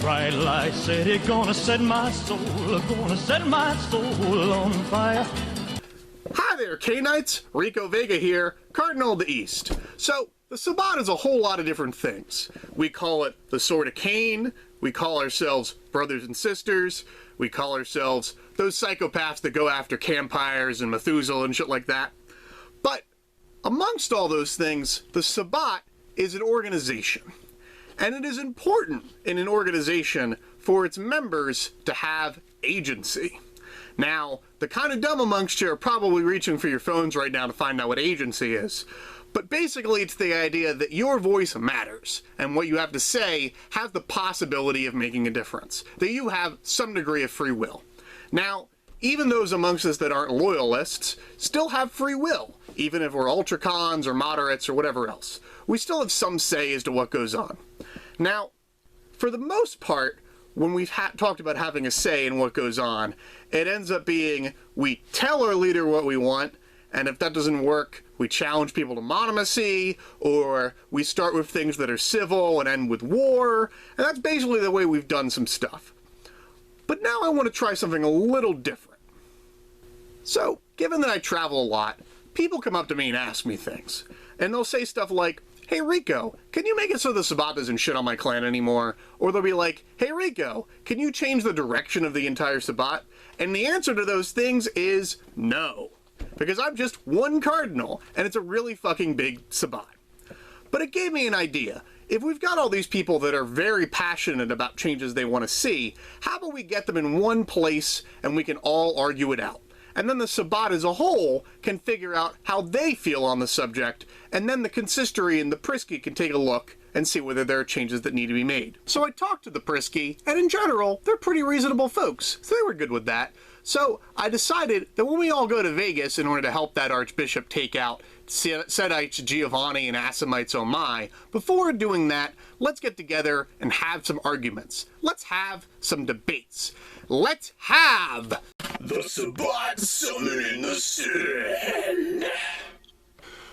bright light city, gonna set my soul on fire. Hi there, K-Knights! Rico Vega here, Cardinal of the East. So, the Sabbat is a whole lot of different things. We call it the Sword of Cain, we call ourselves brothers and sisters, we call ourselves those psychopaths that go after campfires and Methuselah and shit like that. But, amongst all those things, the Sabbat is an organization. And it is important in an organization for its members to have agency. Now, the kind of dumb amongst you are probably reaching for your phones right now to find out what agency is. But basically it's the idea that your voice matters, and what you have to say has the possibility of making a difference. That you have some degree of free will. Now, even those amongst us that aren't loyalists still have free will, even if we're ultracons or moderates or whatever else. We still have some say as to what goes on. Now, for the most part, when we've talked about having a say in what goes on, it ends up being we tell our leader what we want, and if that doesn't work, we challenge people to monomacy, or we start with things that are civil and end with war, and that's basically the way we've done some stuff. But now I want to try something a little different. So, given that I travel a lot, people come up to me and ask me things, and they'll say stuff like, "Hey Rico, can you make it so the Sabbat doesn't shit on my clan anymore?" Or they'll be like, "Hey Rico, can you change the direction of the entire Sabbat?" And the answer to those things is no. Because I'm just one cardinal, and it's a really fucking big Sabbat. But it gave me an idea. If we've got all these people that are very passionate about changes they want to see, how about we get them in one place and we can all argue it out? And then the Sabbat as a whole can figure out how they feel on the subject, and then the consistory and the Prisky can take a look and see whether there are changes that need to be made. So I talked to the Prisky, and in general, they're pretty reasonable folks, so they were good with that. So I decided that when we all go to Vegas in order to help that Archbishop take out Sedites Giovanni and Assamites Oh My, before doing that, let's get together and have some arguments. Let's have some debates. Let's have the Sabbat summoning the Sand.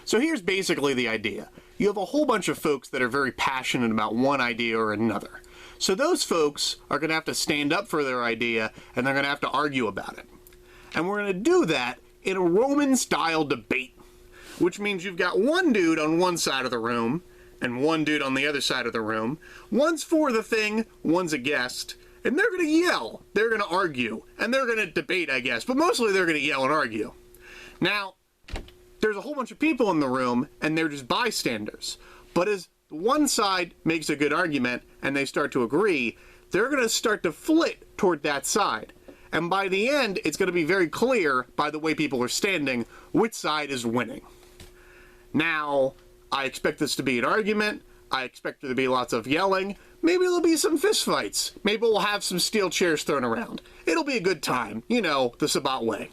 So here's basically the idea. You have a whole bunch of folks that are very passionate about one idea or another. So those folks are going to have to stand up for their idea, and they're going to have to argue about it. And we're going to do that in a Roman-style debate, which means you've got one dude on one side of the room, and one dude on the other side of the room. One's for the thing, one's a guest, and they're going to yell, they're going to argue, and they're going to debate, I guess, but mostly they're going to yell and argue. Now, there's a whole bunch of people in the room, and they're just bystanders. But as one side makes a good argument, and they start to agree, they're going to start to flit toward that side. And by the end, it's going to be very clear, by the way people are standing, which side is winning. Now, I expect this to be an argument. I expect there to be lots of yelling. Maybe there'll be some fistfights. Maybe we'll have some steel chairs thrown around. It'll be a good time. You know, the Sabbat way.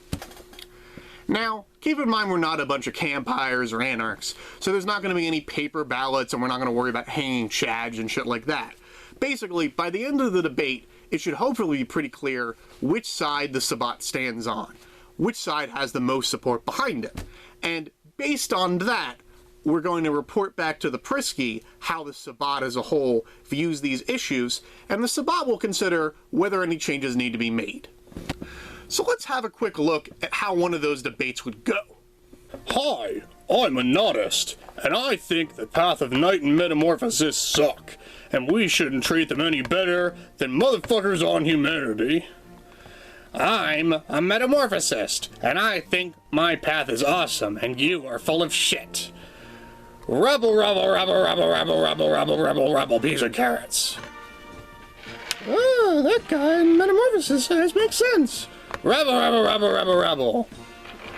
Now, keep in mind we're not a bunch of campires or anarchs, so there's not going to be any paper ballots, and we're not going to worry about hanging chads and shit like that. Basically, by the end of the debate, it should hopefully be pretty clear which side the Sabbat stands on, which side has the most support behind it. And based on that, we're going to report back to the Prisky how the Sabbat as a whole views these issues, and the Sabbat will consider whether any changes need to be made. So let's have a quick look at how one of those debates would go. Hi, I'm a nudist, and I think the Path of Night and Metamorphosis suck, and we shouldn't treat them any better than motherfuckers on humanity. I'm a metamorphosist, and I think my path is awesome, and you are full of shit. Rebel, rebel, rebel, rebel, rebel, rebel, rebel, rebel, rebel, peas and carrots. Oh, that guy in Metamorphosis says makes sense. Rebel, rebel, rebel, rebel, rebel.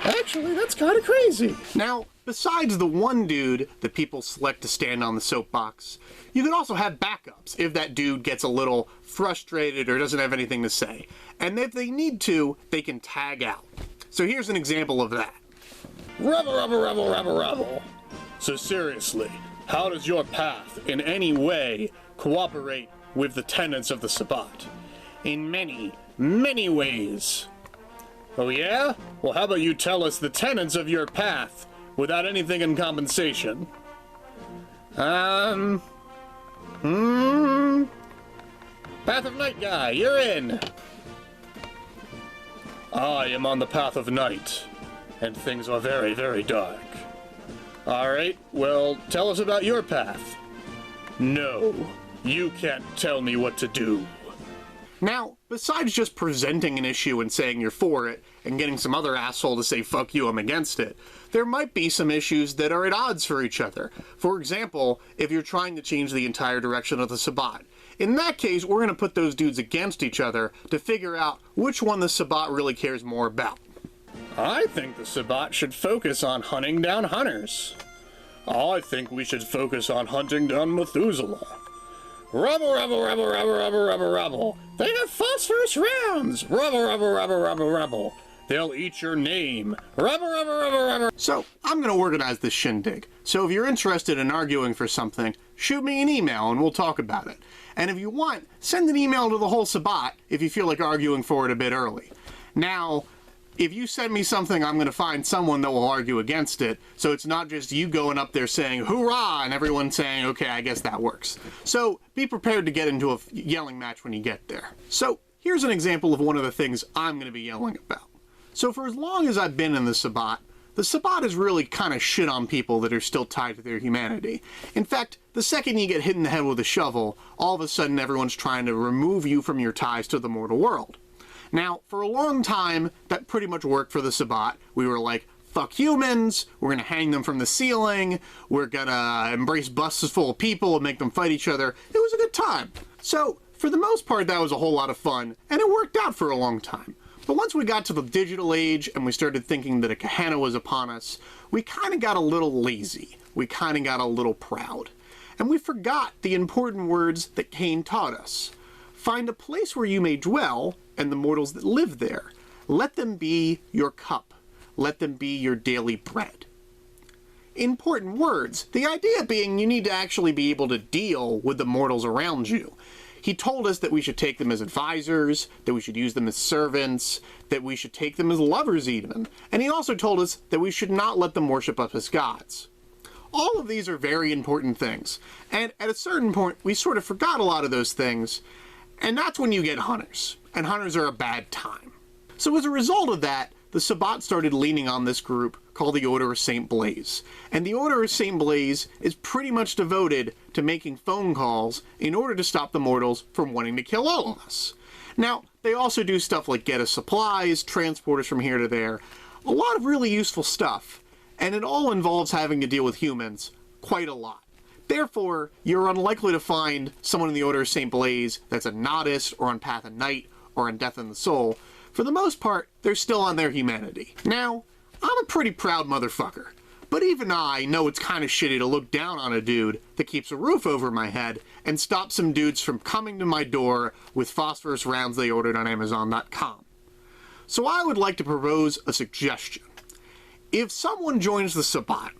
Actually, that's kind of crazy. Now, besides the one dude that people select to stand on the soapbox, you can also have backups if that dude gets a little frustrated or doesn't have anything to say. And if they need to, they can tag out. So here's an example of that. Rebel, rebel, rebel, rebel, rebel. So seriously, how does your path in any way cooperate with the tenets of the Sabbat? In many, many ways. Oh yeah? Well, how about you tell us the tenets of your path without anything in compensation? Path of Night guy, you're in! I am on the path of night, and things are very, very dark. Alright, well, tell us about your path. No, you can't tell me what to do. Now, besides just presenting an issue and saying you're for it, and getting some other asshole to say fuck you, I'm against it, there might be some issues that are at odds for each other. For example, if you're trying to change the entire direction of the Sabbat. In that case, we're going to put those dudes against each other to figure out which one the Sabbat really cares more about. I think the Sabbat should focus on hunting down hunters. I think we should focus on hunting down Methuselah. Rubble, rubble, rubble, rubble, rubble, rubble, rubble. They have phosphorus rounds. Rubble, rubble, rubble, rubble, rubble. They'll eat your name. Rubble, rubble, rubble, rubble. So, I'm going to organize this shindig. So if you're interested in arguing for something, shoot me an email and we'll talk about it. And if you want, send an email to the whole Sabbat if you feel like arguing for it a bit early. Now, if you send me something, I'm going to find someone that will argue against it, so it's not just you going up there saying, hoorah, and everyone saying, okay, I guess that works. So, be prepared to get into a yelling match when you get there. So, here's an example of one of the things I'm going to be yelling about. So, for as long as I've been in the Sabbat has really kind of shit on people that are still tied to their humanity. In fact, the second you get hit in the head with a shovel, all of a sudden everyone's trying to remove you from your ties to the mortal world. Now, for a long time, that pretty much worked for the Sabbat. We were like, fuck humans, we're gonna hang them from the ceiling, we're gonna embrace buses full of people and make them fight each other. It was a good time. So, for the most part, that was a whole lot of fun, and it worked out for a long time. But once we got to the digital age and we started thinking that a Gehenna was upon us, we kind of got a little lazy. We kind of got a little proud. And we forgot the important words that Cain taught us. Find a place where you may dwell, and the mortals that live there. Let them be your cup. Let them be your daily bread. Important words. The idea being you need to actually be able to deal with the mortals around you. He told us that we should take them as advisors, that we should use them as servants, that we should take them as lovers even. And he also told us that we should not let them worship us as gods. All of these are very important things. And at a certain point, we sort of forgot a lot of those things. And that's when you get hunters. And hunters are a bad time. So as a result of that, the Sabbat started leaning on this group called the Order of St. Blaise. And the Order of St. Blaise is pretty much devoted to making phone calls in order to stop the mortals from wanting to kill all of us. Now, they also do stuff like get us supplies, transport us from here to there. A lot of really useful stuff. And it all involves having to deal with humans quite a lot. Therefore, you're unlikely to find someone in the Order of St. Blaise that's a nodist or on Path of Night or on Death in the Soul. For the most part, they're still on their humanity. Now, I'm a pretty proud motherfucker, but even I know it's kind of shitty to look down on a dude that keeps a roof over my head and stops some dudes from coming to my door with phosphorus rounds they ordered on Amazon.com. So I would like to propose a suggestion. If someone joins the Sabbat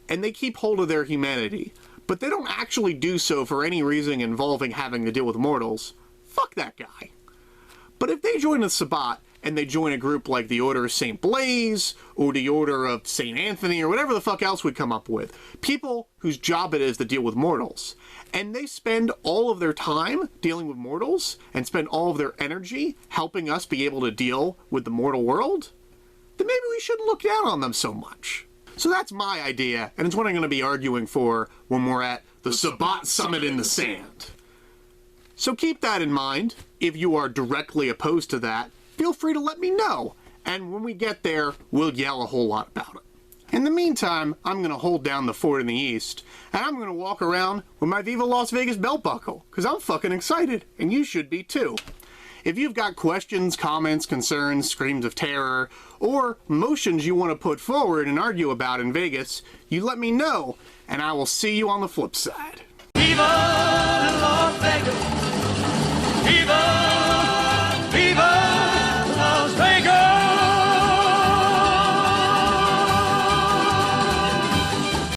and they keep hold of their humanity, but they don't actually do so for any reason involving having to deal with mortals, fuck that guy. But if they join the Sabbat, and they join a group like the Order of St. Blaise, or the Order of St. Anthony, or whatever the fuck else we come up with, people whose job it is to deal with mortals, and they spend all of their time dealing with mortals, and spend all of their energy helping us be able to deal with the mortal world, then maybe we shouldn't look down on them so much. So that's my idea, and it's what I'm going to be arguing for when we're at the Sabbat Summit in the Sand. So keep that in mind. If you are directly opposed to that, feel free to let me know. And when we get there, we'll yell a whole lot about it. In the meantime, I'm going to hold down the fort in the east, and I'm going to walk around with my Viva Las Vegas belt buckle, because I'm fucking excited, and you should be too. If you've got questions, comments, concerns, screams of terror, or motions you want to put forward and argue about in Vegas, you let me know, and I will see you on the flip side. Viva